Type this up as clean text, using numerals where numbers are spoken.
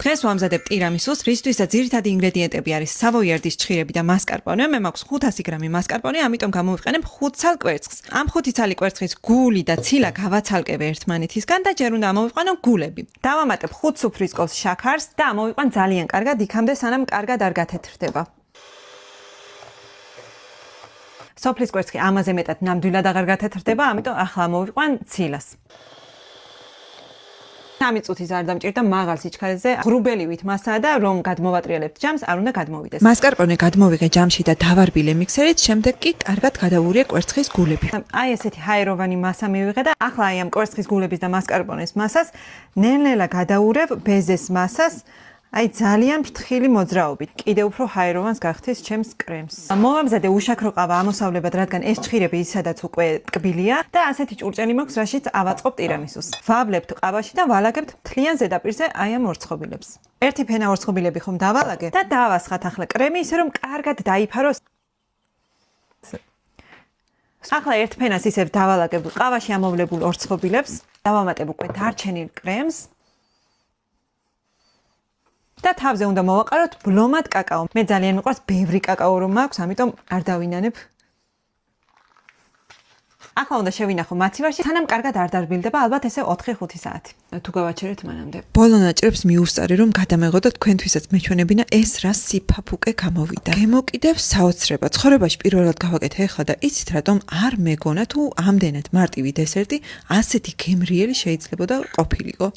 დღეს ვამზადებ ტირამისუს, რისთვისაც ძირითადი ინგრედიენტები არის სავოიარდის ჭხირები და მასკარპონე. მე მაქვს 500 გრამი მასკარპონე, ამიტომ გამოვიყენებ 5 ცალ კვერცხს. ამ 5 ცალი კვერცხის გული და ცილა გავაცალკებ ერთმანეთისგან და ჯერ უნდა ამოვიყვანო გულები. დავამატებ 5 სუფრისკოვს შაქარს და ამოვიყვან ძალიან კარგად იქამდე, სანამ კარგად არ გათეთრდება. სოფლის კვერცხი ამაზე მეტად ნამდვილად აღარ გათეთრდება, ამიტომ ახლა ამოვიყვან ცილას. 3 წუთის არ დამჭირდა მაღალ სიჩქარეზე, ღრუბელივით მასაა და რომ გადმოვატრიალებთ ჯამს, არ უნდა გადმოვიდეს. მასკარპონე გადმოვიღე ჯამში და დავარბილე მიქსერით, შემდეგ კი კარგად გადავურიე კვერცხის გულები. აი ესეთი ჰაეროვანი მასა მივიღე და ახლა აი ამ კვერცხის გულების და მასკარპონეს მასას ნელ-ნელა გადაურევ ბეზეს მასას. აი ძალიან ფრთხილი მოძრაობით. კიდევ უფრო ჰაეროვანს გახდის ჩემს კრემს. მოვამზადე უშაქრო ყავა ამოსავლებად, რადგან ეს ჭხირები ისედაც უკვე ტკბილია და ასეთი ჭურჭელი მაქვს, რაშიც ავაწყობ ტირამისუს. ვავლებთ ყავაში და ვალაგებთ მთლიან ზედაპირზე აი ამ ორცხობილებს. ერთი ფენა ორცხობილები ხომ დავალაგე და დავასხათ ახლა კრემი ისე რომ კარგად დაიფაროს. ახლა ერთ ფენას ისევ დავალაგებ ყავაში ამოვლებულ ორცხობილებს, დავამატებ უკვე დარჩენილ კრემს. და თავზე უნდა მოვაყაროთ ბლომად კაკაო. მე ძალიან მიყვარს ბევრი კაკაო რომ მაქვს, ამიტომ არ დავინანებ. ახლა უნდა შევინახო მაცივარში, სანამ კარგად არ დარბილდება, ალბათ ესე 4-5 საათი. თუ გავაჩერეთ მანამდე. ბოლო ნაჭრებს მიუსწარი რომ გადამეღო და თქვენთვისაც მეჩვენებინა ეს რა სიფაფუკე გამოვიდა. გემოკიდებ საოცრება. ცხოვრებაში პირველად გავაკეთე ახლა და იცით რატომ არ მეგონა თუ ამდენად მარტივი დესერტი ასეთი გემრიელი შეიძლებოდა ყოფილიყო.